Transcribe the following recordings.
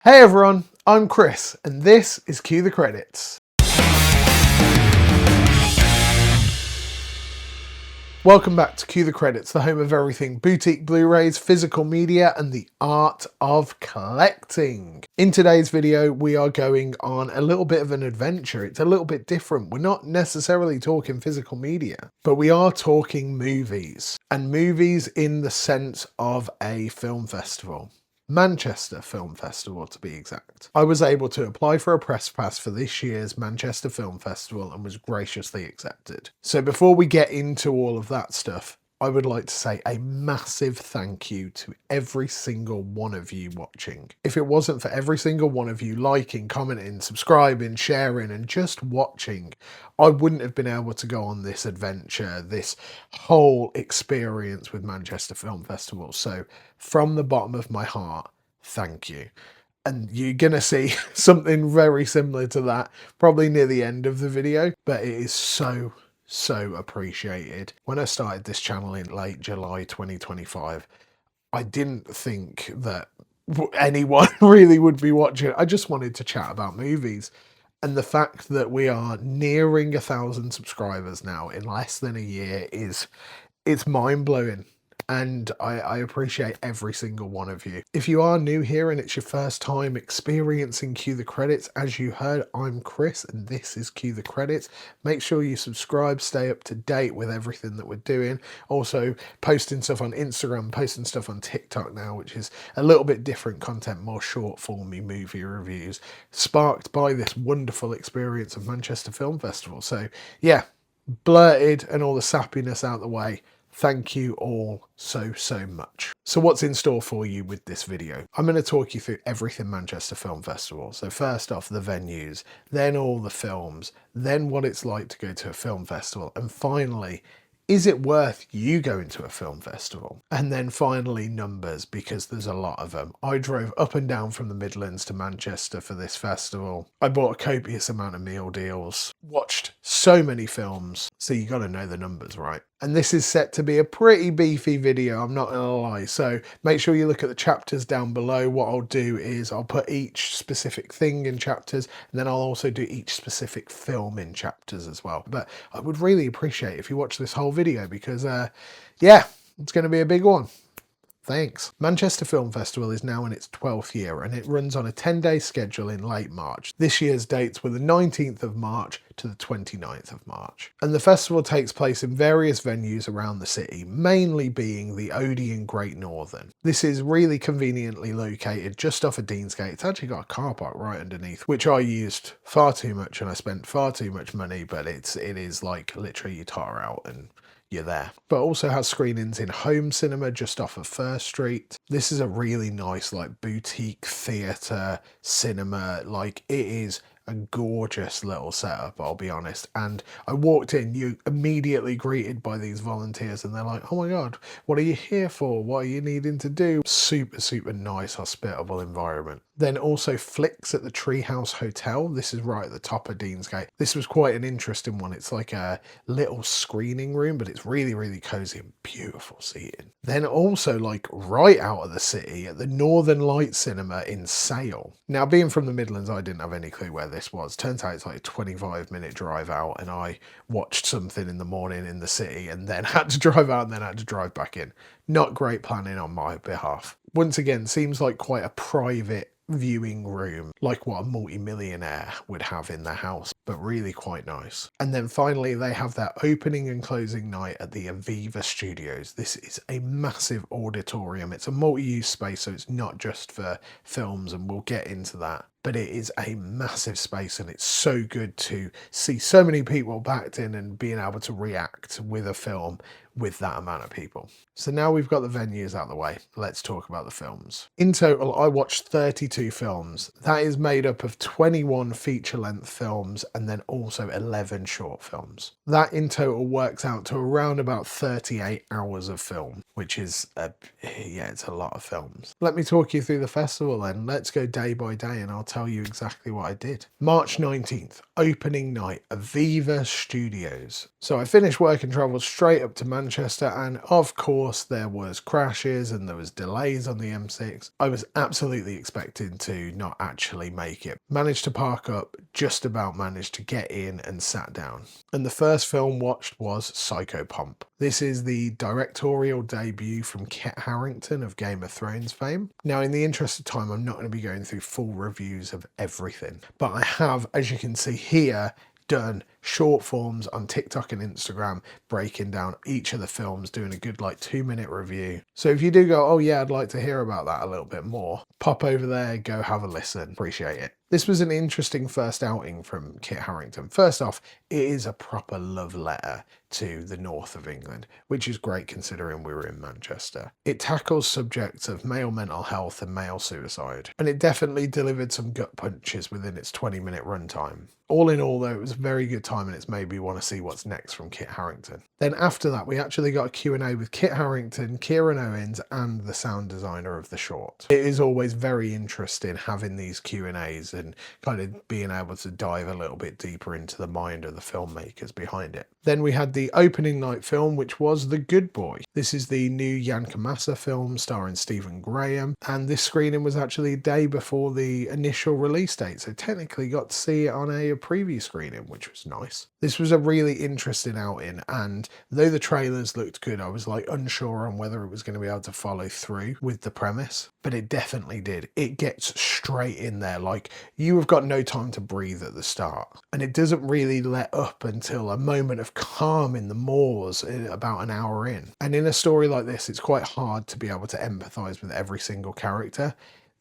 Hey everyone, I'm Chris and this is Cue the Credits. Welcome back to Cue the Credits, the home of everything boutique Blu-rays, physical media and the art of collecting. In today's video we are going on a little bit of an adventure. It's a little bit different. We're not necessarily talking physical media, but we are talking movies, and movies in the sense of a film festival. Manchester Film Festival to be exact. I was able to apply for a press pass for this year's Manchester Film Festival and was graciously accepted. So before we get into all of that stuff, I would like to say a massive thank you to every single one of you watching. If it wasn't for every single one of you liking, commenting, subscribing, sharing and just watching, I wouldn't have been able to go on this adventure, this whole experience with Manchester Film Festival. So from the bottom of my heart, thank you. And you're gonna see something very similar to that probably near the end of the video, but it is so appreciated. When I started this channel in late July 2025, I didn't think that anyone really would be watching. I just wanted to chat about movies. And the fact that we are nearing 1,000 subscribers now in less than a year it's mind-blowing. And I appreciate every single one of you. If you are new here and it's your first time experiencing Cue the Credits, as you heard, I'm Chris and this is Cue the Credits. Make sure you subscribe, stay up to date with everything that we're doing. Also posting stuff on Instagram, posting stuff on TikTok now, which is a little bit different content, more short formy movie reviews, sparked by this wonderful experience of Manchester Film Festival. So yeah, blurted and all the sappiness out the way. Thank you all so much. So what's in store for you with this video? I'm going to talk you through everything Manchester Film Festival. So first off, the venues, then all the films, then what it's like to go to a film festival, and finally, is it worth you going to a film festival? And then finally, numbers, because there's a lot of them. I drove up and down from the Midlands to Manchester for this festival. I bought a copious amount of meal deals, watched so many films, so you got to know the numbers, right? And this is set to be a pretty beefy video, I'm not gonna lie. So make sure you look at the chapters down below. What I'll do is I'll put each specific thing in chapters, and then I'll also do each specific film in chapters as well. But I would really appreciate if you watch this whole video because, yeah, it's gonna be a big one. Thanks. Manchester Film Festival is now in its 12th year and it runs on a 10-day schedule in late March. This year's dates were the 19th of March to the 29th of March. And the festival takes place in various venues around the city, mainly being the Odeon Great Northern. This is really conveniently located just off of Deansgate. It's actually got a car park right underneath, which I used far too much and I spent far too much money, but it is like literally you tar out and you're there. But also has screenings in Home Cinema just off of First Street. This is a really nice like boutique theatre cinema. Like it is a gorgeous little setup, I'll be honest. And I walked in, you immediately greeted by these volunteers and they're like, oh my God, what are you here for? What are you needing to do? Super nice, hospitable environment. Then also Flicks at the Treehouse Hotel. This is right at the top of Deansgate. This was quite an interesting one. It's like a little screening room, but it's really cozy and beautiful seating. Then also like right out of the city at the Northern Light Cinema in Sale. Now being from the Midlands, I didn't have any clue where this was. Turns out it's like a 25-minute drive out and I watched something in the morning in the city and then had to drive out and then had to drive back in. Not great planning on my behalf. Once again, seems like quite a private viewing room, like what a multi-millionaire would have in their house, but really quite nice. And then finally they have their opening and closing night at the Aviva Studios. This is a massive auditorium. It's a multi-use space, so it's not just for films, and we'll get into that. But it is a massive space and it's so good to see so many people packed in and being able to react with a film with that amount of people. So now we've got the venues out of the way, let's talk about the films. In total, I watched 32 films. That is made up of 21 feature-length films and then also 11 short films. That in total works out to around about 38 hours of film, which is, yeah, it's a lot of films. Let me talk you through the festival then. Let's go day by day and I'll tell you exactly what I did. March 19th, opening night, Aviva Studios. So I finished work and travelled straight up to Manchester, and of course there was crashes and there was delays on the M6. I was absolutely expecting to not actually make it. Managed to park up, just about managed to get in and sat down. And the first film watched was Psychopomp. This is the directorial debut from Kit Harington of Game of Thrones fame. Now, in the interest of time, I'm not going to be going through full reviews of everything, but I have, as you can see here, done short forms on TikTok and Instagram, breaking down each of the films, doing a good like 2-minute review. So if you do go, oh yeah, I'd like to hear about that a little bit more, pop over there, go have a listen. Appreciate it. This was an interesting first outing from Kit Harington. First off, it is a proper love letter to the north of England, which is great considering we were in Manchester. It tackles subjects of male mental health and male suicide, and it definitely delivered some gut punches within its 20-minute runtime. All in all, though, it was a very good time, and it's made me want to see what's next from Kit Harington. Then after that, we actually got a Q&A with Kit Harington, Kieran Owens, and the sound designer of the short. It is always very interesting having these Q&As and kind of being able to dive a little bit deeper into the mind of the filmmakers behind it. Then we had the opening night film, which was The Good Boy. This is the new Jan Kamasa film starring Stephen Graham, and this screening was actually a day before the initial release date, so technically got to see it on a preview screening, which was nice. This was a really interesting outing, and though the trailers looked good, I was like unsure on whether it was going to be able to follow through with the premise, but it definitely did. It gets straight in there, like you have got no time to breathe at the start, and it doesn't really let up until a moment of calm in the moors about an hour in. And in a story like this, it's quite hard to be able to empathize with every single character.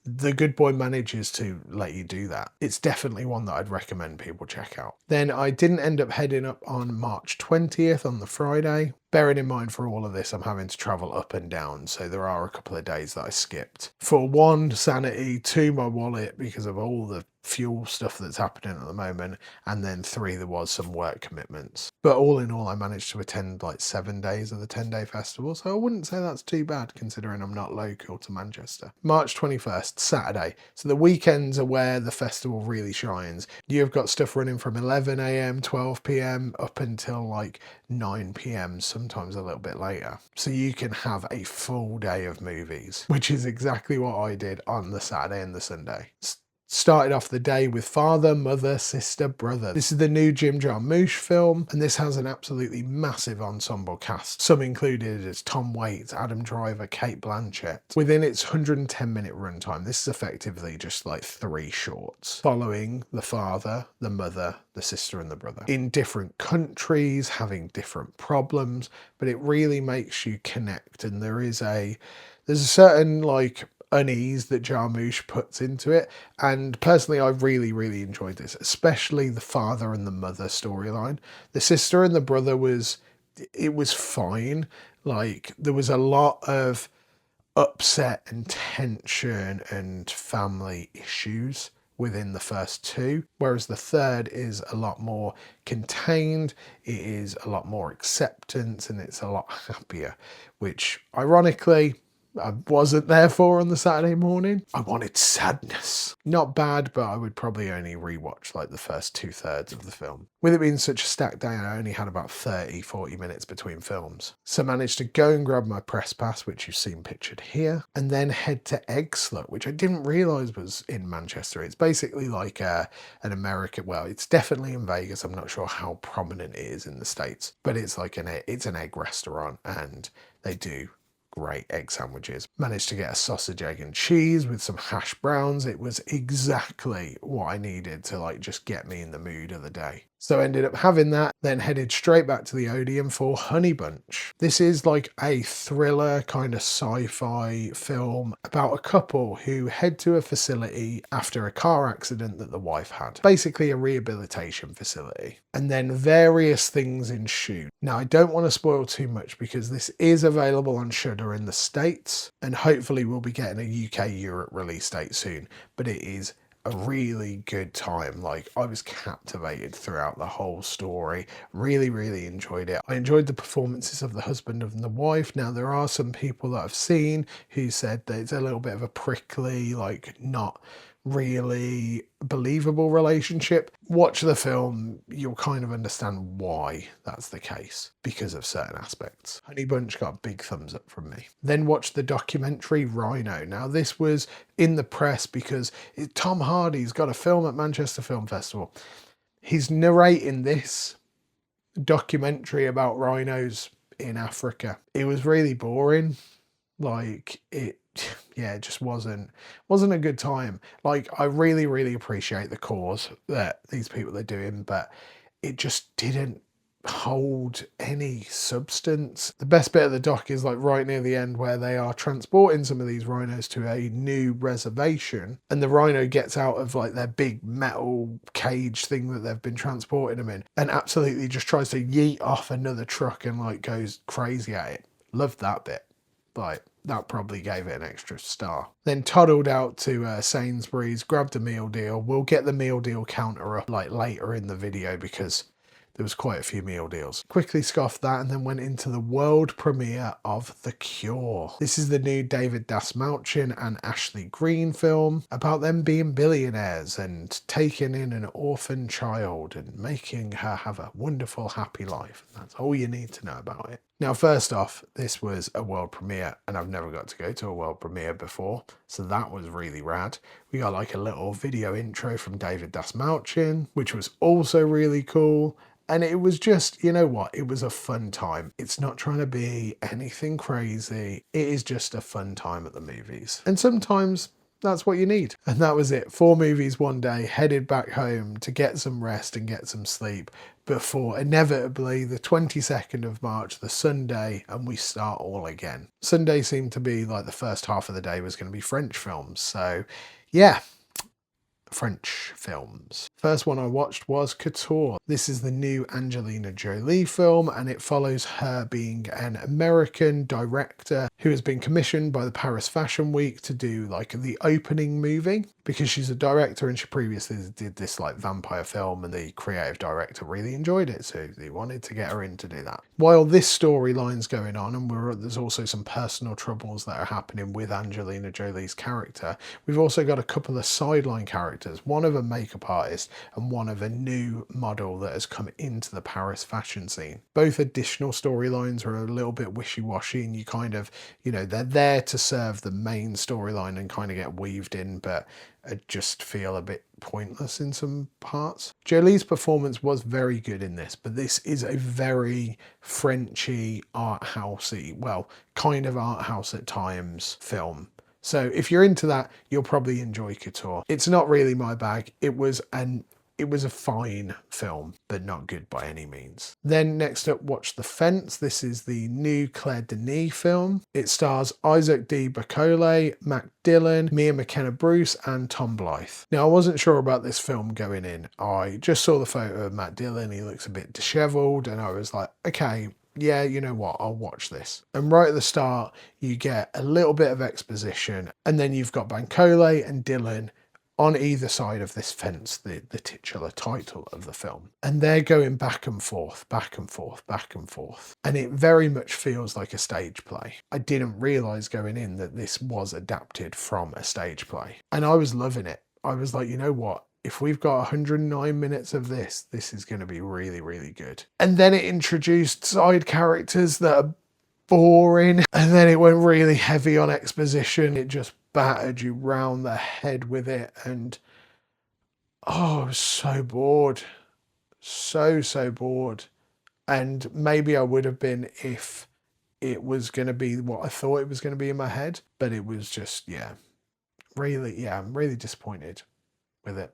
The Good Boy manages to let you do that. It's definitely one that I'd recommend people check out. Then I didn't end up heading up on March 20th on the Friday. Bearing in mind for all of this, I'm having to travel up and down, so there are a couple of days that I skipped. For one, sanity, two, my wallet, because of all the fuel stuff that's happening at the moment, and then three, there was some work commitments. But all in all, I managed to attend like 7 days of the 10-day festival, so I wouldn't say that's too bad considering I'm not local to Manchester. March 21st, Saturday. So the weekends are where the festival really shines. You've got stuff running from 11 AM, 12 PM, up until like 9 PM, sometimes a little bit later. So you can have a full day of movies, which is exactly what I did on the Saturday and the Sunday. Started off the day with Father, Mother, Sister, Brother. This is the new Jim Jarmusch film, and this has an absolutely massive ensemble cast. Some included as Tom Waits, Adam Driver, Cate Blanchett. Within its 110-minute runtime, this is effectively just like 3 shorts, following the father, the mother, the sister, and the brother. In different countries, having different problems, but it really makes you connect, and there's a certain like unease that Jarmusch puts into it, and personally I really enjoyed this, especially the father and the mother storyline. The sister and the brother was fine. Like there was a lot of upset and tension and family issues within the first 2, whereas the third is a lot more contained, it is a lot more acceptance, and it's a lot happier, which ironically I wasn't there for on the Saturday morning. I wanted sadness. Not bad, but I would probably only rewatch like the first 2/3 of the film. With it being such a stacked day, I only had about 30-40 minutes between films. So I managed to go and grab my press pass, which you've seen pictured here, and then head to Eggslut, which I didn't realise was in Manchester. It's basically like an American, well, it's definitely in Vegas. I'm not sure how prominent it is in the States, but it's like an egg restaurant, and they do great egg sandwiches. Managed to get a sausage, egg and cheese with some hash browns. It was exactly what I needed to like just get me in the mood of the day. So I ended up having that, then headed straight back to the Odeon for Honey Bunch. This is like a thriller kind of sci-fi film about a couple who head to a facility after a car accident that the wife had. Basically a rehabilitation facility. And then various things ensue. Now I don't want to spoil too much because this is available on Shudder in the States, and hopefully we'll be getting a UK-Europe release date soon, but it is a really good time. Like I was captivated throughout the whole story. Really enjoyed it. I enjoyed the performances of the husband and the wife. Now there are some people that I've seen who said that it's a little bit of a prickly, like not really believable relationship. Watch the film, you'll kind of understand why that's the case, because of certain aspects. Honey Bunch got a big thumbs up from me. Then watch the documentary Rhino. Now this was in the press because Tom Hardy's got a film at Manchester Film Festival. He's narrating this documentary about rhinos in Africa. It was really boring. Like it just wasn't a good time. Like, I really appreciate the cause that these people are doing, but it just didn't hold any substance. The best bit of the doc is like right near the end where they are transporting some of these rhinos to a new reservation, and the rhino gets out of like their big metal cage thing that they've been transporting them in and absolutely just tries to yeet off another truck and like goes crazy at it. Loved that bit. Like, that probably gave it an extra star. Then toddled out to Sainsbury's, grabbed a meal deal. We'll get the meal deal counter up like later in the video because there was quite a few meal deals. Quickly scoffed that and then went into the world premiere of The Cure. This is the new David Dasmalchian and Ashley Greene film about them being billionaires and taking in an orphan child and making her have a wonderful, happy life. That's all you need to know about it. Now, first off, this was a world premiere and I've never got to go to a world premiere before, so that was really rad. We got like a little video intro from David Dasmalchian, which was also really cool. And it was just, you know what, it was a fun time. It's not trying to be anything crazy. It is just a fun time at the movies. And sometimes that's what you need. And that was it. 4 movies one day, headed back home to get some rest and get some sleep before inevitably the 22nd of March, the Sunday, and we start all again. Sunday seemed to be like the first half of the day was going to be French films. So yeah. French films. First one I watched was Couture. This is the new Angelina Jolie film and it follows her being an American director who has been commissioned by the Paris Fashion Week to do like the opening movie because she's a director and she previously did this like vampire film and the creative director really enjoyed it, so they wanted to get her in to do that. While this storyline's going on and there's also some personal troubles that are happening with Angelina Jolie's character, we've also got a couple of sideline characters, one of a makeup artist and one of a new model that has come into the Paris fashion scene. Both additional storylines are a little bit wishy-washy and you kind of, you know, they're there to serve the main storyline and kind of get weaved in, but just feel a bit pointless in some parts. Jolie's performance was very good in this, but this is a very Frenchy, art housey, well, kind of art house at times film. So if you're into that, you'll probably enjoy Couture. It's not really my bag. It was a fine film, but not good by any means. Then next up, watch The Fence. This is the new Claire Denis film. It stars Isaac D. Bacole, Mac Dillon, Mia McKenna-Bruce, and Tom Blythe. Now, I wasn't sure about this film going in. I just saw the photo of Matt Dillon. He looks a bit disheveled, and I was like, okay, yeah, you know what, I'll watch this. And right at the start, you get a little bit of exposition, and then you've got Bacole and Dillon on either side of this fence, the titular title of the film. And they're going back and forth, back and forth, back and forth. And it very much feels like a stage play. I didn't realise going in that this was adapted from a stage play. And I was loving it. I was like, you know what? If we've got 109 minutes of this, this is going to be really, really good. And then it introduced side characters that are boring. And then it went really heavy on exposition. It just battered you round the head with it, and I was so bored, so bored. And maybe I would have been if it was going to be what I thought it was going to be in my head, but it was just, I'm really disappointed with it.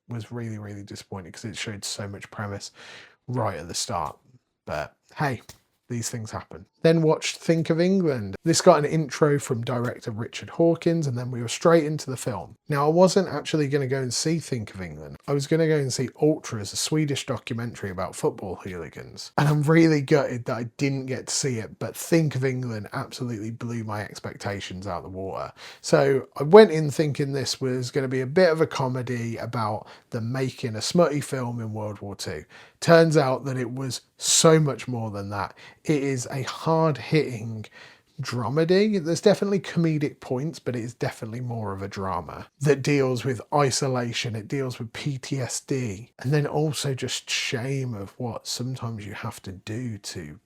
Was really disappointed because it showed so much premise right at the start, but hey, these things happen. Then watched Think of England. This got an intro from director Richard Hawkins, and then we were straight into the film. Now, I wasn't actually going to go and see Think of England. I was going to go and see Ultras, a Swedish documentary about football hooligans. And I'm really gutted that I didn't get to see it, but Think of England absolutely blew my expectations out the water. So I went in thinking this was going to be a bit of a comedy about them making a smutty film in World War II. Turns out that it was so much more than that. It is a hard-hitting dramedy. There's definitely comedic points, but it is definitely more of a drama that deals with isolation. It deals with PTSD, and then also just shame of what sometimes you have to do to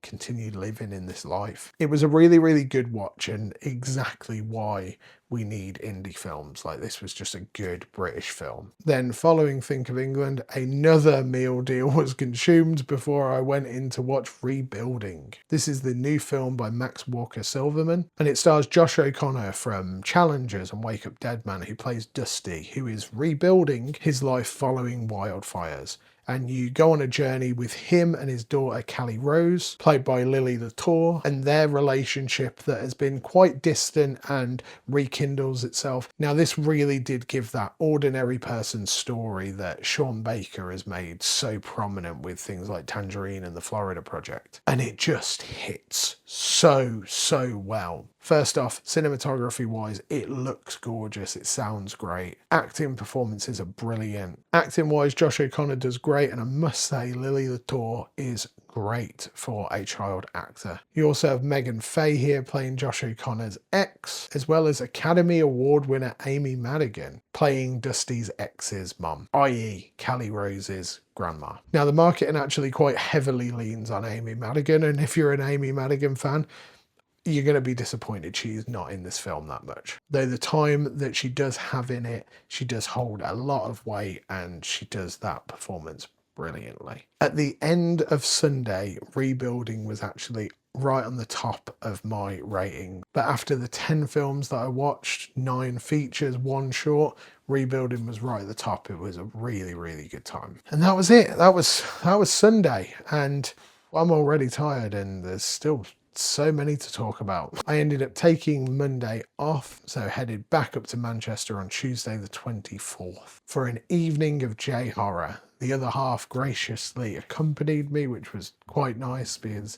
continue living in this life. It was a really, really good watch, and exactly why we need indie films. Like, this was just a good British film. Then following Think of England, another meal deal was consumed before I went in to watch Rebuilding. This is the new film by Max Walker Silverman, and it stars Josh O'Connor from Challengers and Wake Up Dead Man, who plays Dusty, who is rebuilding his life following wildfires. And you go on a journey with him and his daughter Callie Rose, played by Lily the Tor, and their relationship that has been quite distant and rekindles itself. Now, this really did give that ordinary person story that Sean Baker has made so prominent with things like Tangerine and the Florida Project. And it just hits so well. First off, cinematography wise, it looks gorgeous. It sounds great. Acting performances are brilliant. Acting wise, Josh O'Connor does great, and I must say Lily the Tor is great for a child actor. You also have Megan Faye here playing Josh O'Connor's ex, as well as Academy Award winner Amy Madigan playing Dusty's ex's mum, i.e. Callie Rose's grandma. Now, the marketing actually quite heavily leans on Amy Madigan, and if you're an Amy Madigan fan, you're going to be disappointed she's not in this film that much. Though the time that she does have in it, she does hold a lot of weight, and she does that performance brilliantly. At the end of Sunday, Rebuilding was actually right on the top of my rating. But after the 10 films that I watched, 9 features, 1 short, Rebuilding was right at the top. It was a really, really good time. And that was it. That was Sunday. And I'm already tired, and there's still so many to talk about. I ended up taking Monday off, so headed back up to Manchester on Tuesday the 24th for an evening of J-horror. The other half graciously accompanied me, which was quite nice because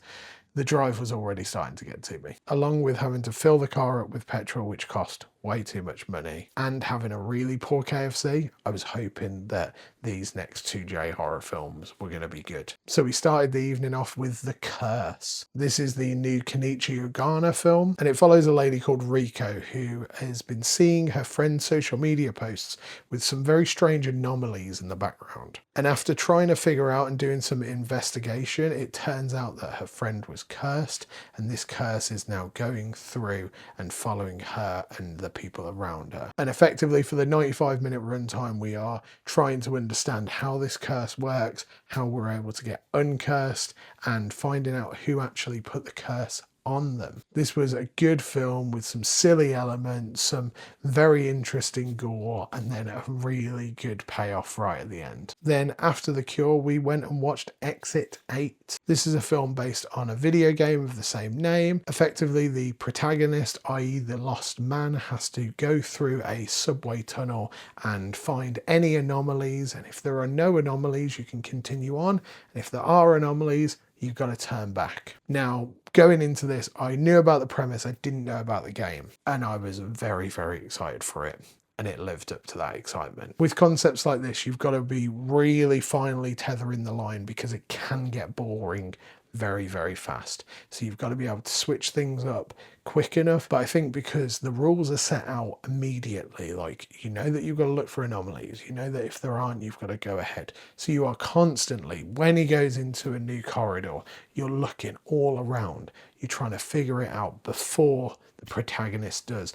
the drive was already starting to get to me. Along with having to fill the car up with petrol, which cost way too much money, and having a really poor KFC, I was hoping that these next 2 J-horror films were going to be good. So we started the evening off with The Curse. This is the new Kenichi Ogana film, and it follows a lady called Riko who has been seeing her friend's social media posts with some very strange anomalies in the background. And after trying to figure out and doing some investigation, it turns out that her friend was cursed, and this curse is now going through and following her and the people around her. And effectively, for the 95-minute runtime, we are trying to understand how this curse works, how we're able to get uncursed, and finding out who actually put the curse on them. This was a good film with some silly elements, some very interesting gore, and then a really good payoff right at the end. Then after The Cure, we went and watched Exit 8. This is a film based on a video game of the same name. Effectively, the protagonist, i.e. the lost man, has to go through a subway tunnel and find any anomalies, and if there are no anomalies, you can continue on, and if there are anomalies, you've got to turn back. Now, going into this, I knew about the premise, I didn't know about the game, and I was very, very excited for it. And it lived up to that excitement. With concepts like this, you've got to be really finely tethering the line, because it can get boring very, very fast. So you've got to be able to switch things up quick enough. But I think because the rules are set out immediately, like, you know that you've got to look for anomalies, you know that if there aren't, you've got to go ahead. So you are constantly, when he goes into a new corridor, you're looking all around. You're trying to figure it out before the protagonist does.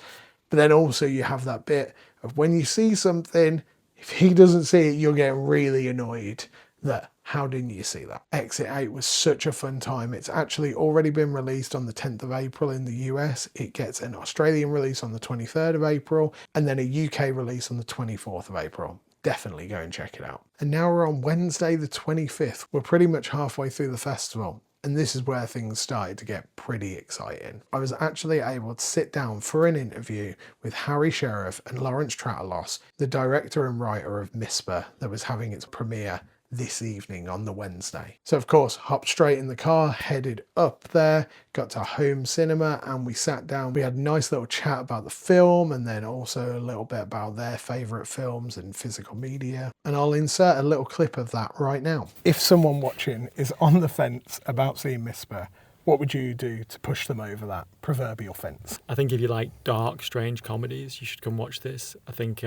But then also you have that bit of when you see something, if he doesn't see it, you're getting really annoyed that, how didn't you see that? Exit 8 was such a fun time. It's actually already been released on the 10th of April in the US. It gets an Australian release on the 23rd of April, and then a UK release on the 24th of April. Definitely go and check it out. And now we're on Wednesday the 25th. We're pretty much halfway through the festival. And this is where things started to get pretty exciting. I was actually able to sit down for an interview with Harry Sheriff and Lawrence Tratalos, the director and writer of Misper, that was having its premiere this evening on the Wednesday. So of course, hopped straight in the car, headed up there, got to home cinema, and we sat down. We had a nice little chat about the film, and then also a little bit about their favourite films and physical media. And I'll insert a little clip of that right now. If someone watching is on the fence about seeing Misper, What would you do to push them over that proverbial fence? I think if you like dark, strange comedies, you should come watch this. I think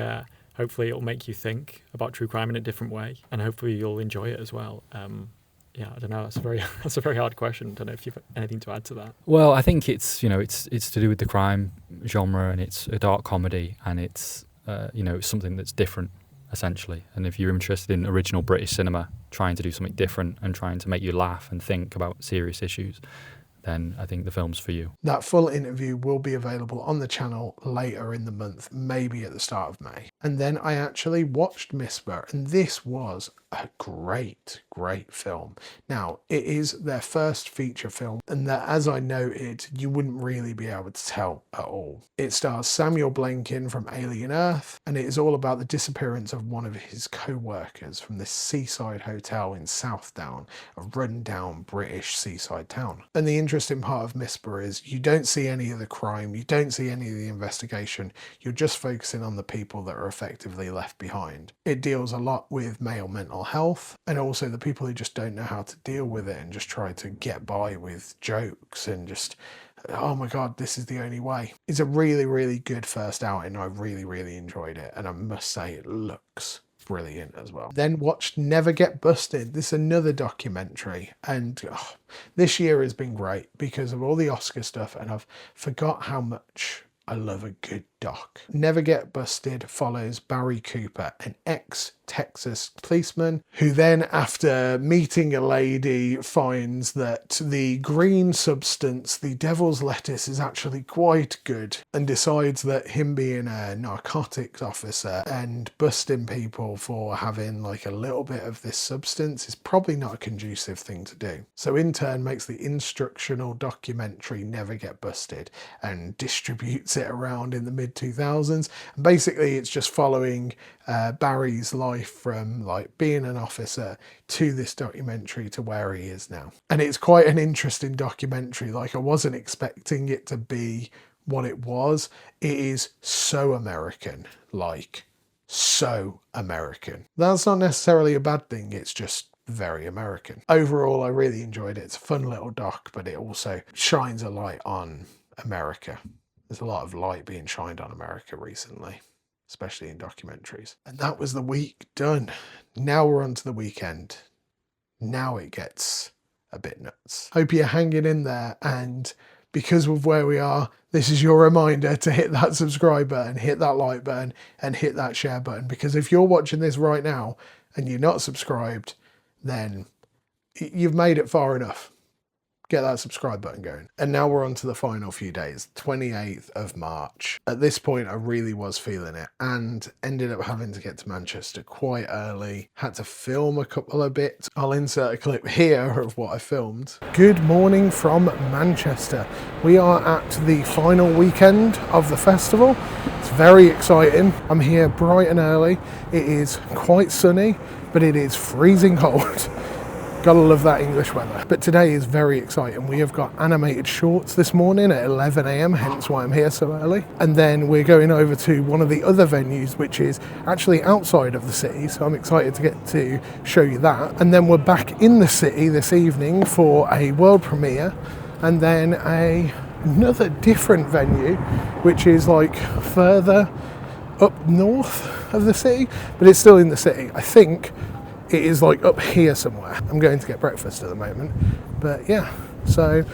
hopefully it'll make you think about true crime in a different way, and hopefully you'll enjoy it as well. Yeah, I don't know. That's a very hard question. I don't know if you've anything to add to that. Well, I think it's it's to do with the crime genre, and it's a dark comedy, and it's it's something that's different essentially. And if you're interested in original British cinema, trying to do something different and trying to make you laugh and think about serious issues, then I think the film's for you. That full interview will be available on the channel later in the month, maybe at the start of May. And then I actually watched Misper, and this was a great film. Now, it is their first feature film, and that, as I noted, you wouldn't really be able to tell at all. It stars Samuel Blankin from Alien Earth, and it is all about the disappearance of one of his co-workers from this seaside hotel in Southdown, a run-down British seaside town. And the interesting part of Misper is you don't see any of the crime, you don't see any of the investigation, you're just focusing on the people that are effectively left behind. It deals a lot with male mental health, and also the people who just don't know how to deal with it and just try to get by with jokes and just, oh my god, this is the only way. It's a really good first outing. I really enjoyed it, and I must say it looks brilliant as well. Then watched Never Get Busted. This is another documentary, and this year has been great because of all the Oscar stuff, and I've forgot how much I love a good doc. Never Get Busted follows Barry Cooper, an ex-Texas policeman who then, after meeting a lady, finds that the green substance, the devil's lettuce, is actually quite good, and decides that him being a narcotics officer and busting people for having like a little bit of this substance is probably not a conducive thing to do. So in turn makes the instructional documentary Never Get Busted and distributes it around in the mid-2000s. And basically it's just following Barry's life from like being an officer to this documentary to where he is now. And it's quite an interesting documentary. Like, I wasn't expecting it to be what it was. It is so American, like so American. That's not necessarily a bad thing, it's just very American. Overall, I really enjoyed it. It's a fun little doc, but it also shines a light on America. There's a lot of light being shined on America recently, especially in documentaries. And that was the week done. Now we're on to the weekend. Now it gets a bit nuts. Hope you're hanging in there, and because of where we are, this is your reminder to hit that subscribe button, hit that like button, and hit that share button, because if you're watching this right now and you're not subscribed, then you've made it far enough. Get that subscribe button going. And now we're on to the final few days, 28th of March. At this point, I really was feeling it, and ended up having to get to Manchester quite early. Had to film a couple of bits. I'll insert a clip here of what I filmed. Good morning from Manchester. We are at the final weekend of the festival. It's very exciting. I'm here bright and early. It is quite sunny, but it is freezing cold. Gotta love that English weather. But today is very exciting. We have got animated shorts this morning at 11 AM, hence why I'm here so early. And then we're going over to one of the other venues, which is actually outside of the city. So I'm excited to get to show you that. And then we're back in the city this evening for a world premiere. And then another different venue, which is like further up north of the city, but it's still in the city. I think it is like up here somewhere. I'm going to get breakfast at the moment. But yeah, so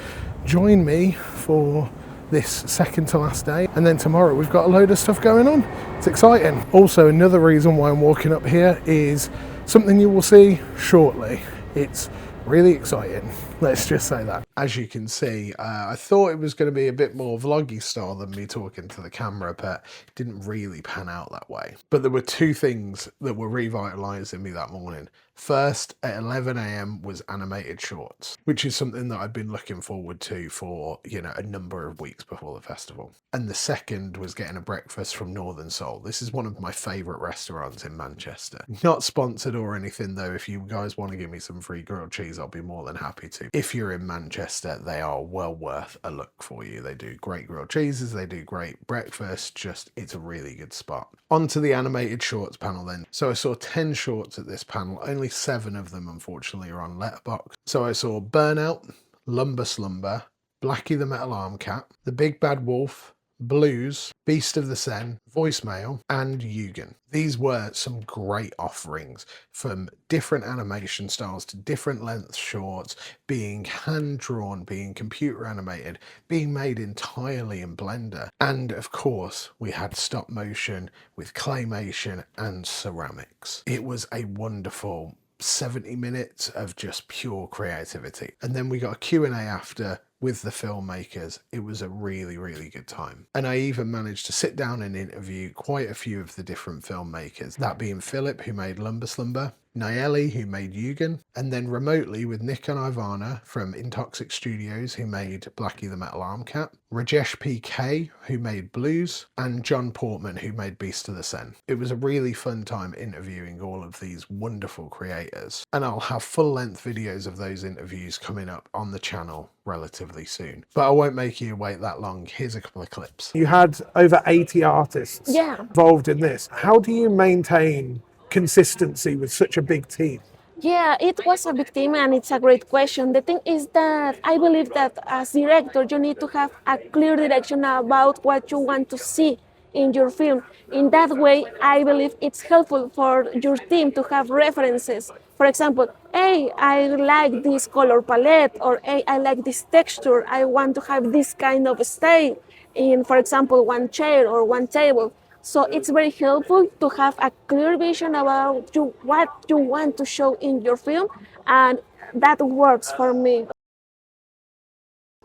join me for this second to last day. And then tomorrow we've got a load of stuff going on. It's exciting. Also, another reason why I'm walking up here is something you will see shortly. It's really exciting. Let's just say that. As you can see, I thought it was going to be a bit more vloggy style than me talking to the camera, but it didn't really pan out that way. But there were two things that were revitalising me that morning. First, at 11 AM was animated shorts, which is something that I've been looking forward to for, a number of weeks before the festival. And the second was getting a breakfast from Northern Soul. This is one of my favourite restaurants in Manchester. Not sponsored or anything though. If you guys want to give me some free grilled cheese, I'll be more than happy to. If you're in Manchester, they are well worth a look for you. They do great grilled cheeses, they do great breakfast, it's a really good spot. On to the animated shorts panel then. So I saw 10 shorts at this panel, only 7 of them unfortunately are on Letterboxd. So I saw Burnout, Lumber Slumber, Blackie the Metal Arm Cat, The Big Bad Wolf, Blues, Beast of the Sen, Voicemail, and Yugen. These were some great offerings, from different animation styles to different length shorts, being hand-drawn, being computer animated, being made entirely in Blender. And of course, we had stop motion with claymation and ceramics. It was a wonderful 70 minutes of just pure creativity. And then we got a Q&A after with the filmmakers. It was a really, really good time. And I even managed to sit down and interview quite a few of the different filmmakers, that being Philip, who made Lumber Slumber, Nayeli, who made Yugen, and then remotely with Nick and Ivana from Intoxic Studios, who made Blackie the Metal Arm Cat, Rajesh PK, who made Blues, and John Portman, who made Beast of the Sen. It was a really fun time interviewing all of these wonderful creators, and I'll have full-length videos of those interviews coming up on the channel relatively soon. But I won't make you wait that long. Here's a couple of clips. You had over 80 artists involved in this. How do you maintain consistency with such a big team? Yeah, it was a big team and it's a great question. The thing is that I believe that as director, you need to have a clear direction about what you want to see in your film. In that way, I believe it's helpful for your team to have references. For example, hey, I like this color palette, or hey, I like this texture. I want to have this kind of style in, for example, one chair or one table. So it's very helpful to have a clear vision about what you want to show in your film, and that works for me.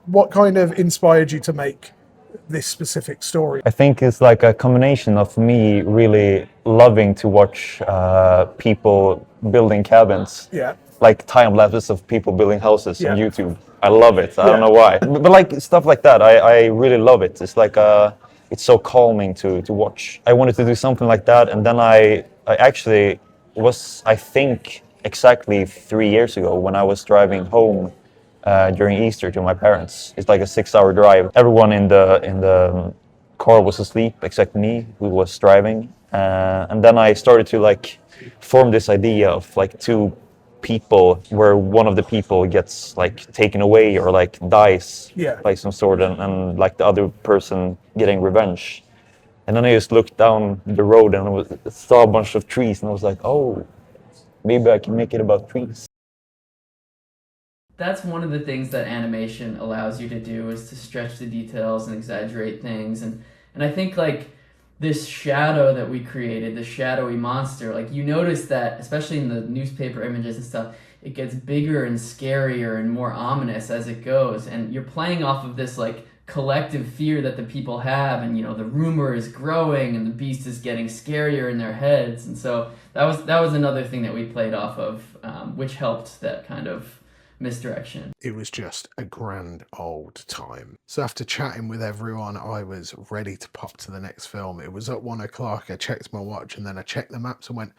What kind of inspired you to make this specific story? I think it's like a combination of me really loving to watch people building cabins. Yeah. Like time lapses of people building houses on YouTube. I love it. I Yeah. don't know why. But like stuff like that, I really love it. It's like it's so calming to watch. I wanted to do something like that, and then I actually was, I think, exactly 3 years ago when I was driving home during Easter to my parents. It's like a 6-hour drive. Everyone in the car was asleep except me, who was driving. And then I started to like form this idea of like two people where one of the people gets like taken away or like dies by some sort, and like the other person getting revenge. And then I just looked down the road and saw a bunch of trees, and I was like, oh, maybe I can make it about trees. That's one of the things that animation allows you to do, is to stretch the details and exaggerate things. And I think like this shadow that we created, the shadowy monster, like you notice that, especially in the newspaper images and stuff, it gets bigger and scarier and more ominous as it goes. And you're playing off of this like collective fear that the people have, and you know, the rumor is growing and the beast is getting scarier in their heads. And so that was another thing that we played off of, which helped that kind of misdirection. It was just a grand old time. So after chatting with everyone, I was ready to pop to the next film. It was at 1 o'clock. I checked my watch and then I checked the maps and went,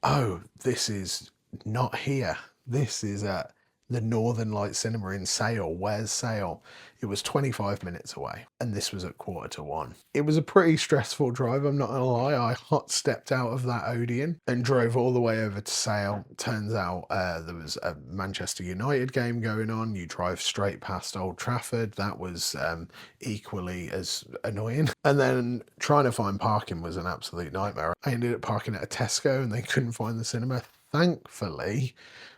oh, this is not here. This is at the Northern Light Cinema in Sale. Where's Sale? It was 25 minutes away, and this was at 1:45. It was a pretty stressful drive, I'm not gonna lie. I hot stepped out of that Odeon and drove all the way over to Sale. Turns out there was a Manchester United game going on. You drive straight past Old Trafford. That was equally as annoying. And then trying to find parking was an absolute nightmare. I ended up parking at a Tesco and they couldn't find the cinema. Thankfully,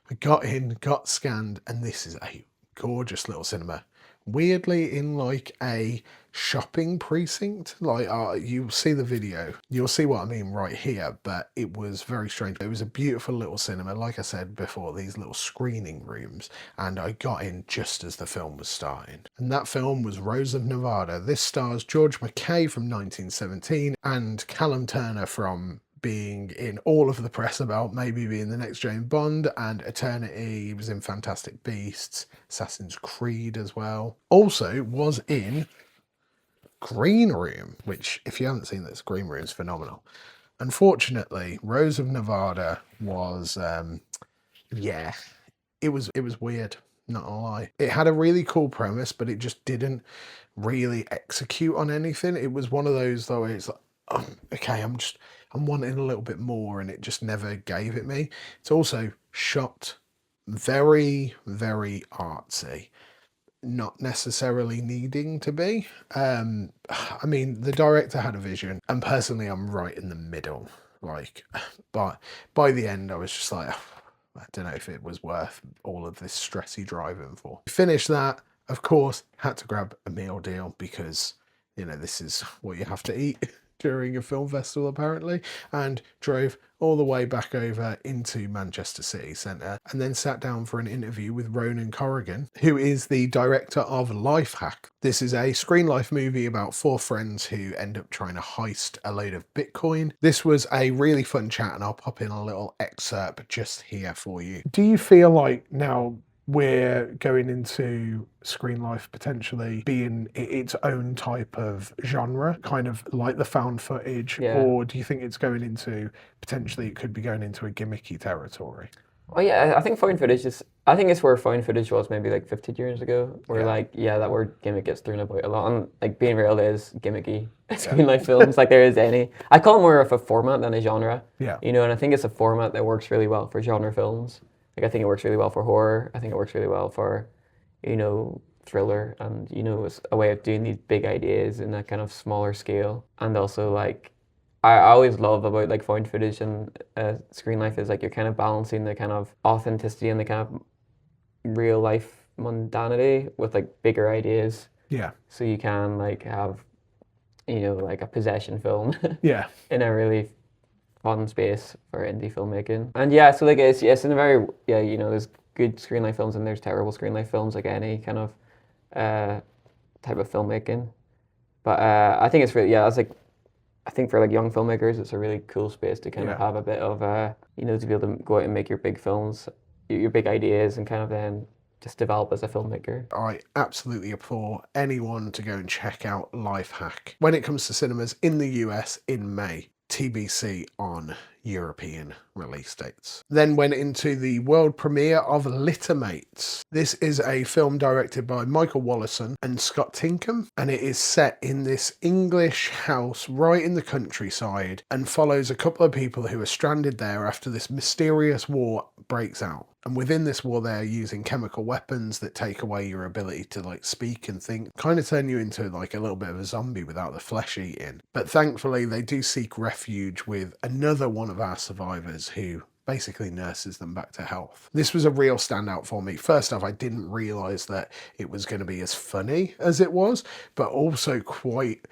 I got in, got scanned, and this is a gorgeous little cinema. Weirdly in like a shopping precinct. Like you'll see the video, you'll see what I mean right here, but it was very strange. It was a beautiful little cinema, like I said before, these little screening rooms, and I got in just as the film was starting. And that film was Rose of Nevada. This stars George McKay from 1917 and Callum Turner from being in all of the press about maybe being the next James Bond and Eternity. He was in Fantastic Beasts, Assassin's Creed as well. Also was in Green Room, which if you haven't seen this, Green Room is phenomenal. Unfortunately, Rose of Nevada was, yeah, it was weird, not gonna lie. It had a really cool premise, but it just didn't really execute on anything. It was one of those though, it's like, oh, okay, I'm wanting a little bit more, and it just never gave it me. It's also shot very, very artsy. Not necessarily needing to be. I mean, the director had a vision, and personally I'm right in the middle. Like, but by the end I was just like, I don't know if it was worth all of this stressy driving for. Finished that, of course, had to grab a meal deal because, you know, this is what you have to eat during a film festival apparently, and drove all the way back over into Manchester City Centre and then sat down for an interview with Ronan Corrigan, who is the director of Life Hack. This is a Screen Life movie about 4 friends who end up trying to heist a load of Bitcoin. This was a really fun chat, and I'll pop in a little excerpt just here for you. Do you feel like now we're going into Screen Life potentially being its own type of genre, kind of like the found footage, or do you think it's going into, potentially it could be going into a gimmicky territory? Oh yeah, I think found footage is, I think it's where found footage was maybe like 50 years ago, where like, that word gimmick gets thrown about a lot, and like being real is gimmicky. Screen Life films, like there is any. I call it more of a format than a genre. Yeah. You know, and I think it's a format that works really well for genre films. Like I think it works really well for horror. I think it works really well for, you know, thriller, and you know, it's a way of doing these big ideas in a kind of smaller scale. And also like, I always love about like found footage and Screen Life is like you're kind of balancing the kind of authenticity and the kind of real life mundanity with like bigger ideas. Yeah. So you can like have, you know, like a possession film. Yeah. In a really fun space for indie filmmaking. And yeah, so like it's in a very, you know, there's good Screen Life films and there's terrible Screen Life films, like any kind of type of filmmaking. But I think it's really, it's like, I think for like young filmmakers, it's a really cool space to kind of have a bit of, you know, to be able to go out and make your big films, your big ideas, and kind of then just develop as a filmmaker. I absolutely applaud anyone to go and check out Life Hack when it comes to cinemas in the US in May. TBC on European release dates. Then went into the world premiere of Littermates. This is a film directed by Michael Wallison and Scott Tinkham, and it is set in this English house right in the countryside and follows a couple of people who are stranded there after this mysterious war breaks out. And within this war, they're using chemical weapons that take away your ability to like speak and think, kind of turn you into like a little bit of a zombie without the flesh eating. But thankfully, they do seek refuge with another one of our survivors who basically nurses them back to health. This was a real standout for me. First off, I didn't realise that it was going to be as funny as it was, but also quite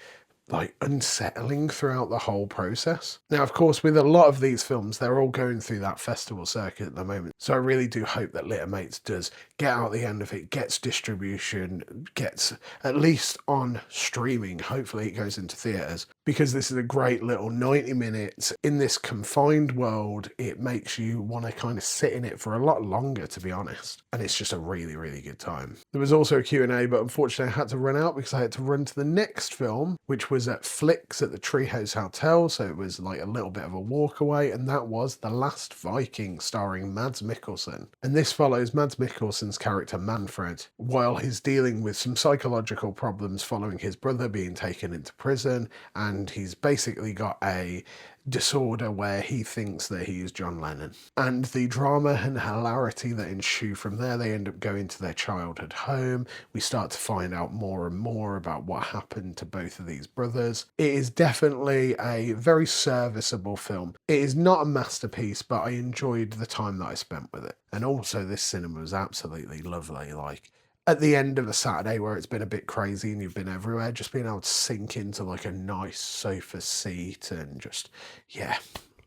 like unsettling throughout the whole process. Now, of course, with a lot of these films, they're all going through that festival circuit at the moment. So I really do hope that Littermates does get out the end of it, gets distribution, gets at least on streaming. Hopefully it goes into theatres, because this is a great little 90 minutes in this confined world. It makes you want to kind of sit in it for a lot longer, to be honest. And it's just a really, really good time. There was also a Q&A, but unfortunately I had to run out because I had to run to the next film, which was at Flicks at the Treehouse Hotel. So it was like a little bit of a walk away, and that was The Last Viking, starring Mads Mikkelsen. And this follows Mads Mikkelsen's character Manfred while he's dealing with some psychological problems following his brother being taken into prison, and he's basically got a disorder where he thinks that he is John Lennon. And the drama and hilarity that ensue from there, they end up going to their childhood home. We start to find out more and more about what happened to both of these brothers. It is definitely a very serviceable film. It is not a masterpiece, but I enjoyed the time that I spent with it. And also this cinema was absolutely lovely. Like, at the end of a Saturday where it's been a bit crazy and you've been everywhere, just being able to sink into like a nice sofa seat and just,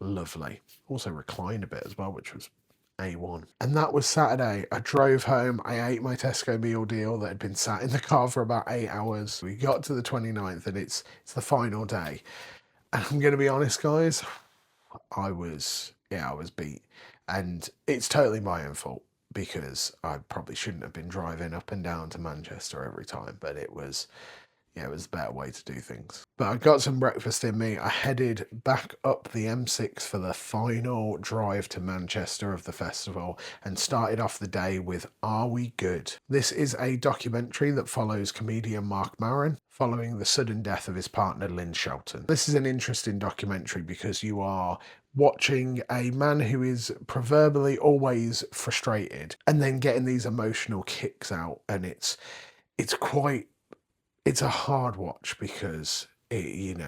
lovely. Also reclined a bit as well, which was A1. And that was Saturday. I drove home. I ate my Tesco meal deal that had been sat in the car for about 8 hours. We got to the 29th and it's the final day. And I'm going to be honest, guys, I was beat. And it's totally my own fault, because I probably shouldn't have been driving up and down to Manchester every time, but it was a better way to do things. But I got some breakfast in me. I headed back up the M6 for the final drive to Manchester of the festival and started off the day with Are We Good? This is a documentary that follows comedian Mark Maron following the sudden death of his partner Lynn Shelton. This is an interesting documentary because you are watching a man who is proverbially always frustrated and then getting these emotional kicks out, and it's a hard watch because he's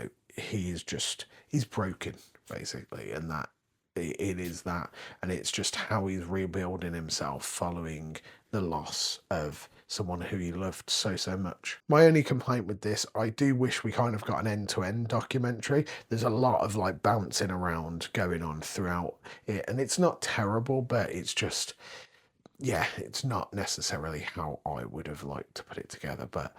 broken basically, and that it is that, and it's just how he's rebuilding himself following the loss of someone who he loved so much. My only complaint with this, I do wish we kind of got an end-to-end documentary. There's a lot of like bouncing around going on throughout it, and it's not terrible, but it's just, yeah, it's not necessarily how I would have liked to put it together, but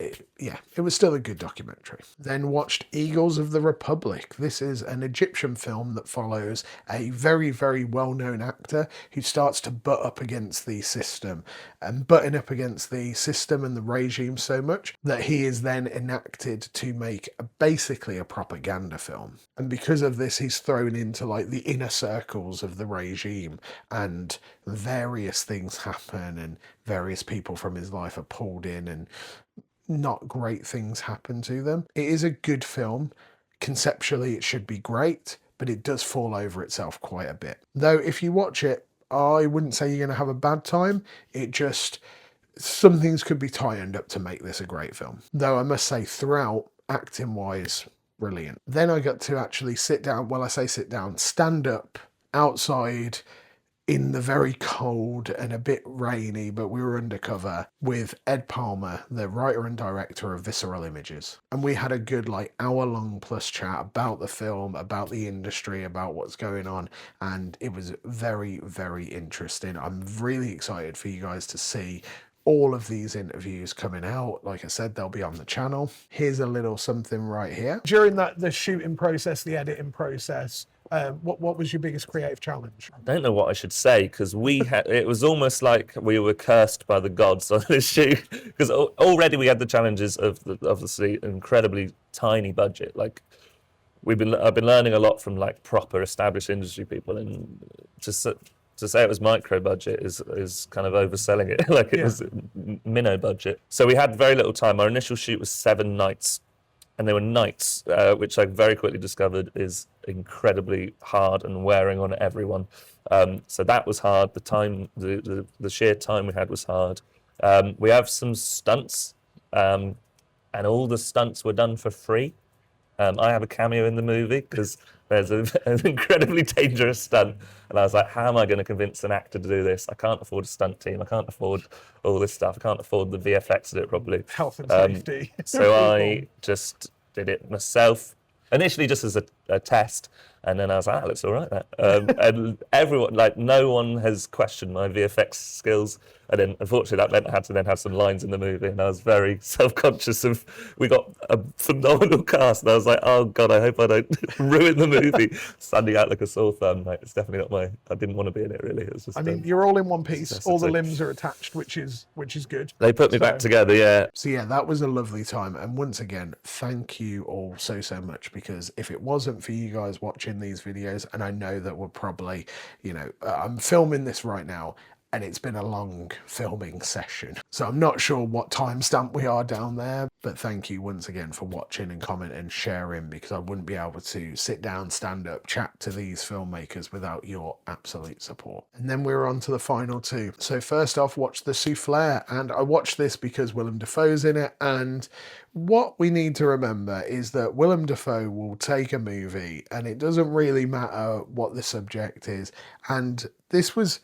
it was still a good documentary. Then watched Eagles of the Republic. This is an Egyptian film that follows a very, very well-known actor who starts to butt up against the system, and butting up against the system and the regime so much that he is then enacted to make basically a propaganda film. And because of this, he's thrown into like the inner circles of the regime, and various things happen, and various people from his life are pulled in, and not great things happen to them. It is a good film. Conceptually, it should be great, but it does fall over itself quite a bit. Though, if you watch it, I wouldn't say you're going to have a bad time. It just, some things could be tightened up to make this a great film. Though I must say, throughout, acting-wise, brilliant. Then I got to actually sit down, well, I say sit down, stand up outside in the very cold and a bit rainy, but we were undercover, with Ed Palmer, the writer and director of Visceral Images. And we had a good like hour-long plus chat about the film, about the industry, about what's going on, and it was very, very interesting. I'm really excited for you guys to see all of these interviews coming out. Like I said, they'll be on the channel. Here's a little something right here. During the shooting process, the editing process, what was your biggest creative challenge? I don't know what I should say, because it was almost like we were cursed by the gods on this shoot, because already we had the challenges of obviously incredibly tiny budget. Like I've been learning a lot from like proper established industry people, and to say it was micro budget is kind of overselling it. Like it was minnow budget. So we had very little time. Our initial shoot was 7 nights. And they were nights, which I very quickly discovered is incredibly hard and wearing on everyone. So that was hard. The time, the sheer time we had was hard. We have some stunts, and all the stunts were done for free. I have a cameo in the movie because there's an incredibly dangerous stunt, and I was like, how am I going to convince an actor to do this? I can't afford a stunt team. I can't afford all this stuff. I can't afford the VFX to do it properly. Health and safety. So I just did it myself, initially just as a test, and then I was like, that looks all right, that. And everyone, like, no one has questioned my VFX skills. And then, unfortunately, that meant I had to then have some lines in the movie, and I was very self-conscious of, we got a phenomenal cast, and I was like, oh God, I hope I don't ruin the movie. Standing out like a sore thumb, like, it's definitely not I didn't want to be in it, really. It was just, I mean, you're all in one piece, all the limbs are attached, which is good. They put me back together, yeah. So yeah, that was a lovely time, and once again, thank you all so much, because if it wasn't for you guys watching these videos, and I know that we're probably, I'm filming this right now, and it's been a long filming session, so I'm not sure what timestamp we are down there, but thank you once again for watching and commenting and sharing, because I wouldn't be able to sit down, stand up, chat to these filmmakers without your absolute support. And then we're on to the final 2. So first off, watch The Souffleur, and I watched this because Willem Dafoe's in it, and what we need to remember is that Willem Dafoe will take a movie, and it doesn't really matter what the subject is, and this was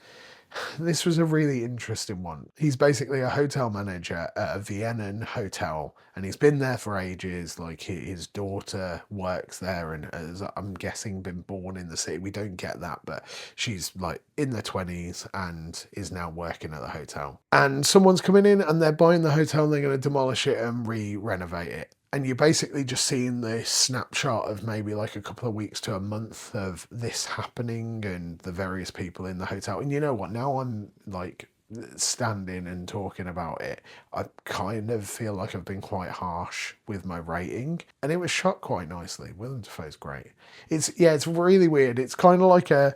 a really interesting one. He's basically a hotel manager at a Vienna hotel, and he's been there for ages. Like, his daughter works there, and as I'm guessing been born in the city. We don't get that, but she's like in their 20s and is now working at the hotel. And someone's coming in and they're buying the hotel, and they're going to demolish it and re-renovate it. And you're basically just seeing this snapshot of maybe like a couple of weeks to a month of this happening and the various people in the hotel. And you know what? Now I'm like standing and talking about it, I kind of feel like I've been quite harsh with my rating. And it was shot quite nicely. Willem Dafoe's great. It's really weird. It's kind of like a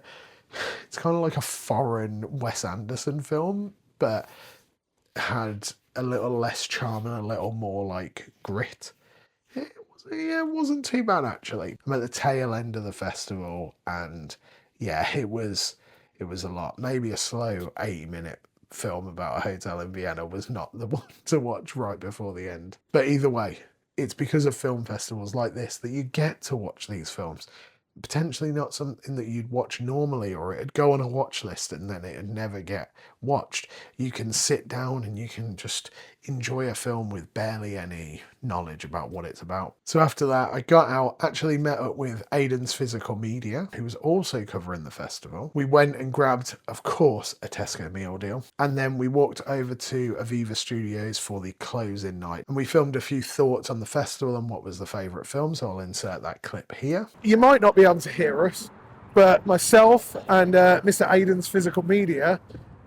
foreign Wes Anderson film, but had a little less charm and a little more like grit. It it wasn't too bad actually. I'm at the tail end of the festival, and yeah, it was a lot. Maybe a slow 80-minute film about a hotel in Vienna was not the one to watch right before the end. But either way, it's because of film festivals like this that you get to watch these films. Potentially not something that you'd watch normally, or it'd go on a watch list and then it'd never get watched. You can sit down and you can just enjoy a film with barely any knowledge about what it's about. So after that, I got out, actually met up with Aiden's Physical Media, who was also covering the festival. We went and grabbed, of course, a Tesco meal deal, and then we walked over to Aviva Studios for the closing night, and we filmed a few thoughts on the festival and what was the favourite film, so I'll insert that clip here. You might not be able to hear us, but myself and Mr. Aiden's Physical Media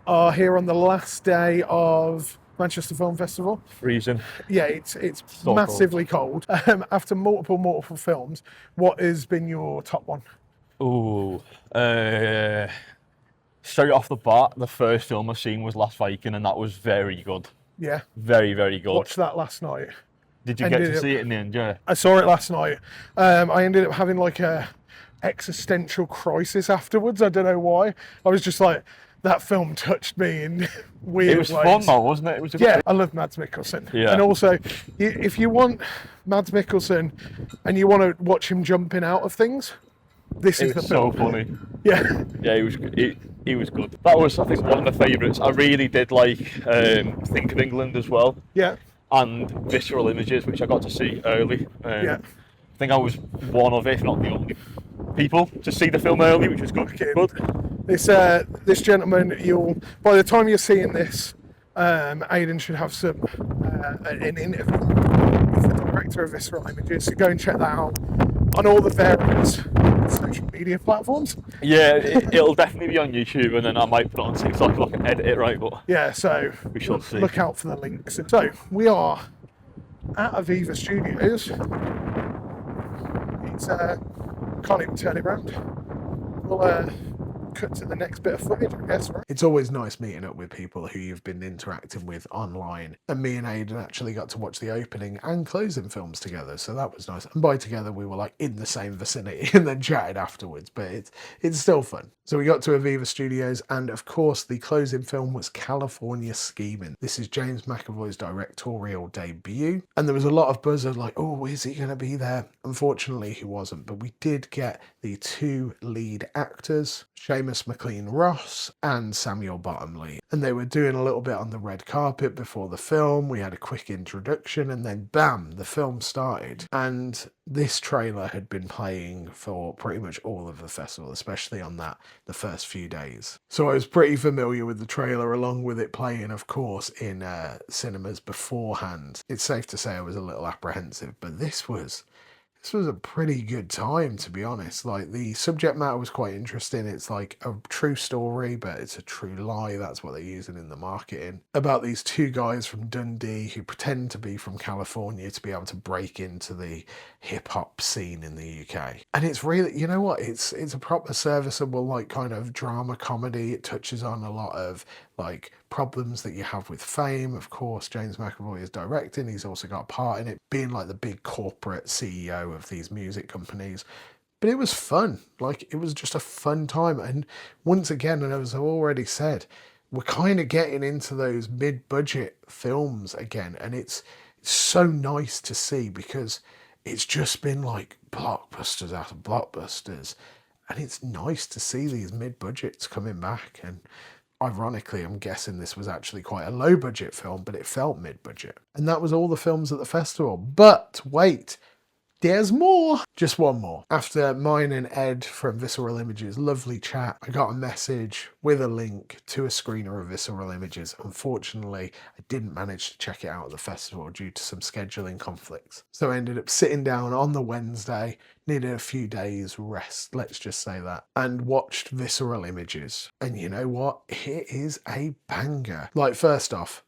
are here on the last day of Manchester Film Festival. Freezing. Yeah, it's So massively cold. After multiple films, what has been your top one? Ooh, straight off the bat, the first film I seen was Last Viking, and that was very good. Yeah. Very, very good. Watched that last night. Did you get to see it in the end? Yeah. I saw it last night. I ended up having like a existential crisis afterwards. I don't know why. I was just like, that film touched me in weird ways. It was fun though, wasn't it? It was yeah, I love Mads Mikkelsen. Yeah. And also, if you want Mads Mikkelsen and you want to watch him jumping out of things, this is the film. So funny. Yeah. Yeah, he was good. That was, I think, one of my favourites. I really did like Think of England as well. Yeah. And Visceral Images, which I got to see early. Yeah. I think I was one of, if not the only people to see the film early, which was good. This gentleman, by the time you're seeing this, Aiden should have an interview with the director of Visceral Images, so go and check that out on all the various social media platforms. Yeah, it'll definitely be on YouTube, and then I might put it on TikTok if I can edit it right. But yeah, so we shall see. Look out for the links. So we are at Aviva Studios. Can't even turn it around. We'll cut to the next bit of footage, I guess, right? It's always nice meeting up with people who you've been interacting with online. And me and Aiden actually got to watch the opening and closing films together, so that was nice. And by together, we were like in the same vicinity and then chatted afterwards, but it's still fun. So we got to Aviva Studios, and of course, the closing film was California Scheming. This is James McAvoy's directorial debut, and there was a lot of buzz of like, oh, is he going to be there? Unfortunately, he wasn't, but we did get the two lead actors, Seamus McLean-Ross and Samuel Bottomley, and they were doing a little bit on the red carpet before the film. We had a quick introduction, and then bam, the film started. And this trailer had been playing for pretty much all of the festival, especially on the first few days. So I was pretty familiar with the trailer, along with it playing, of course, in cinemas beforehand. It's safe to say I was a little apprehensive, but this was a pretty good time, to be honest. Like, the subject matter was quite interesting. It's like a true story, but it's a true lie. That's what they're using in the marketing. About these two guys from Dundee who pretend to be from California to be able to break into the hip-hop scene in the UK. And it's really, you know what? It's a proper serviceable, like, kind of drama comedy. It touches on a lot of, like, problems that you have with fame. Of course, James McAvoy is directing. He's also got a part in it, being like the big corporate CEO of these music companies. But it was fun. Like, it was just a fun time. And once again, and as I've already said, we're kind of getting into those mid-budget films again. And it's so nice to see, because it's just been like blockbusters after blockbusters. And it's nice to see these mid-budgets coming back. And ironically, I'm guessing this was actually quite a low-budget film, but it felt mid-budget. And that was all the films at the festival. But wait, there's more. Just one more. After mine and Ed from Visceral Images' lovely chat, I got a message with a link to a screener of Visceral Images. Unfortunately, I didn't manage to check it out at the festival due to some scheduling conflicts. So I ended up sitting down on the Wednesday, needed a few days rest, let's just say that, and watched Visceral Images. And you know what? It is a banger. Like, first off,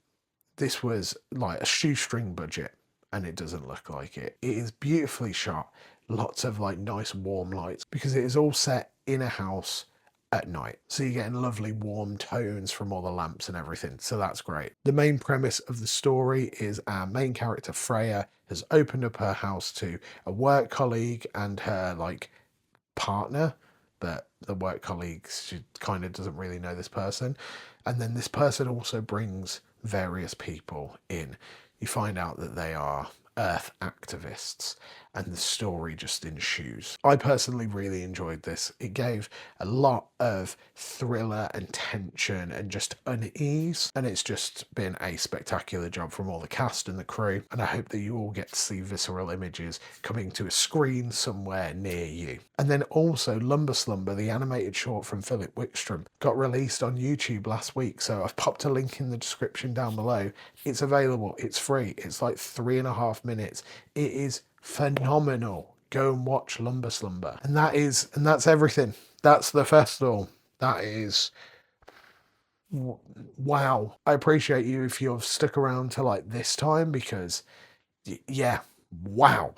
this was like a shoestring budget, and it doesn't look like it. It is beautifully shot. Lots of like nice warm lights, because it is all set in a house at night. So you're getting lovely warm tones from all the lamps and everything. So that's great. The main premise of the story is our main character, Freya, has opened up her house to a work colleague and her like partner, but the work colleague, she kind of doesn't really know this person. And then this person also brings various people in. You find out that they are Earth activists, and the story just ensues. I personally really enjoyed this. It gave a lot of thriller and tension and just unease, and it's just been a spectacular job from all the cast and the crew, and I hope that you all get to see visceral images coming to a screen somewhere near you. And then also Lumber Slumber, the animated short from Philip Wickstrom, got released on YouTube last week, so I've popped a link in the description down below. It's available, it's free, it's like 3.5 minutes. It is phenomenal. Go and watch Lumber Slumber. And that's everything. That's the festival. That is wow. I appreciate you if you've stuck around to like this time, because yeah, wow.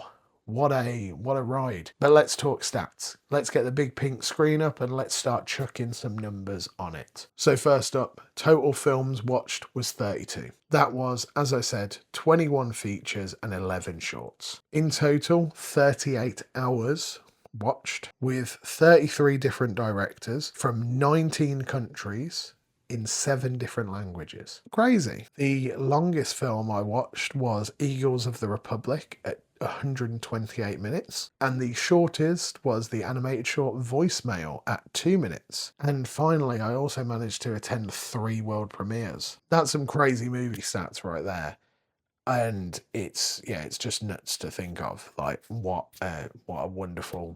What a ride. But let's talk stats. Let's get the big pink screen up and let's start chucking some numbers on it. So first up, total films watched was 32. That was, as I said, 21 features and 11 shorts. In total, 38 hours watched with 33 different directors from 19 countries in 7 different languages. Crazy. The longest film I watched was Eagles of the Republic at 128 minutes, and the shortest was the animated short Voicemail at 2 minutes. And finally, I also managed to attend 3 world premieres. That's some crazy movie stats right there. And it's just nuts to think of. Like what a wonderful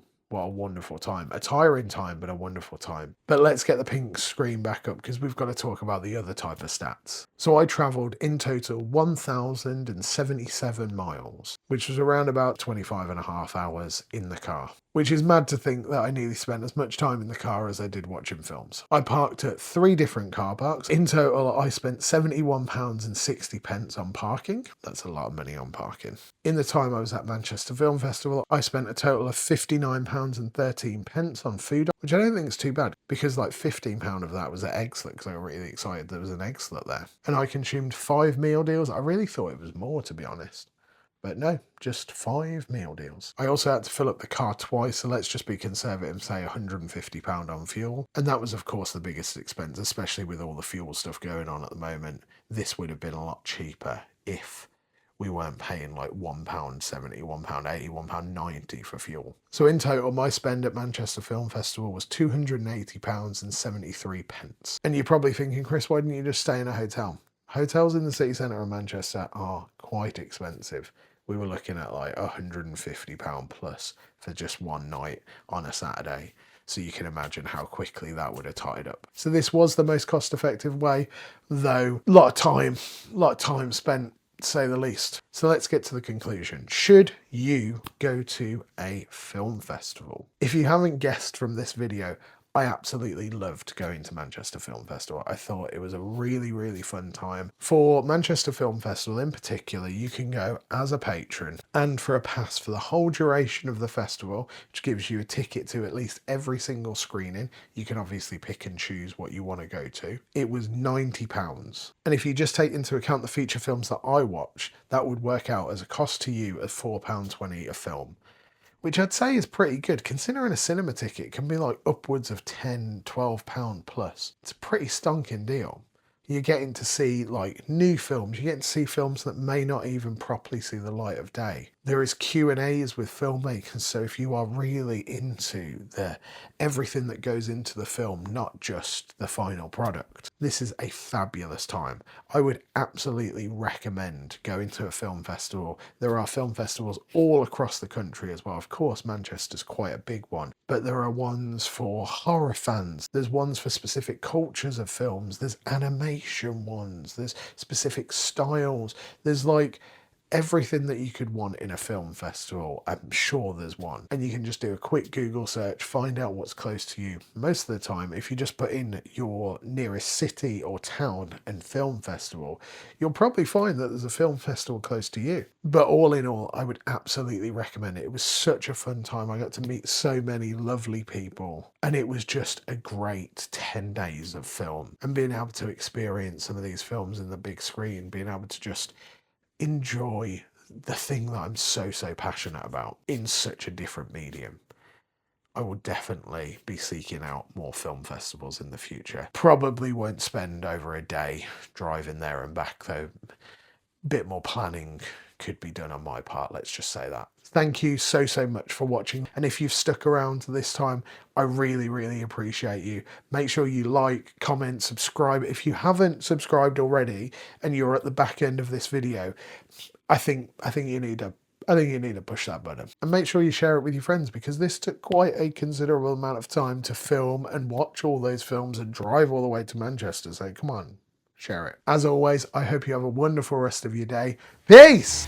time. A tiring time, but a wonderful time. But let's get the pink screen back up because we've got to talk about the other type of stats. So I travelled in total 1,077 miles, which was around about 25.5 hours in the car, which is mad to think that I nearly spent as much time in the car as I did watching films. I parked at 3 different car parks. In total, I spent £71.60 on parking. That's a lot of money on parking. In the time I was at Manchester Film Festival, I spent a total of £59.13 on food, which I don't think is too bad, because like £15 of that was at Eggslut, because I got really excited there was an Eggslut there. And I consumed 5 meal deals. I really thought it was more, to be honest. But no, just 5 meal deals. I also had to fill up the car twice, so let's just be conservative and say £150 on fuel. And that was, of course, the biggest expense, especially with all the fuel stuff going on at the moment. This would have been a lot cheaper if we weren't paying like £1.70, £1.80, £1.90 for fuel. So in total, my spend at Manchester Film Festival was £280.73. And you're probably thinking, Chris, why didn't you just stay in a hotel? Hotels in the city centre of Manchester are quite expensive. We were looking at like £150 plus for just one night on a Saturday. So you can imagine how quickly that would have tied up. So this was the most cost-effective way, though a lot of time spent, to say the least. So let's get to the conclusion. Should you go to a film festival? If you haven't guessed from this video, I absolutely loved going to Manchester Film Festival. I thought it was a really, really fun time. For Manchester Film Festival in particular, you can go as a patron, and for a pass for the whole duration of the festival, which gives you a ticket to at least every single screening. You can obviously pick and choose what you want to go to. It was £90. And if you just take into account the feature films that I watch, that would work out as a cost to you of £4.20 a film, which I'd say is pretty good, considering a cinema ticket can be like upwards of £10, £12 plus. It's a pretty stonking deal. You're getting to see like new films. You're getting to see films that may not even properly see the light of day. There is Q&As with filmmakers, so if you are really into everything that goes into the film, not just the final product, this is a fabulous time. I would absolutely recommend going to a film festival. There are film festivals all across the country as well. Of course, Manchester's quite a big one, but there are ones for horror fans. There's ones for specific cultures of films. There's animation ones. There's specific styles. There's like everything that you could want in a film festival. I'm sure there's one. And you can just do a quick Google search, find out what's close to you. Most of the time, if you just put in your nearest city or town and film festival, you'll probably find that there's a film festival close to you. But all in all, I would absolutely recommend it. It was such a fun time. I got to meet so many lovely people, and it was just a great 10 days of film, and being able to experience some of these films in the big screen, being able to just enjoy the thing that I'm so passionate about in such a different medium. I will definitely be seeking out more film festivals in the future. Probably won't spend over a day driving there and back, though. Bit more planning could be done on my part, let's just say that. Thank you so much for watching, and if you've stuck around to this time, I really appreciate you. Make sure you like, comment, subscribe. If you haven't subscribed already and you're at the back end of this video, I think you need to push that button, and make sure you share it with your friends, because this took quite a considerable amount of time to film and watch all those films and drive all the way to Manchester, so come on, share it. As always, I hope you have a wonderful rest of your day. Peace!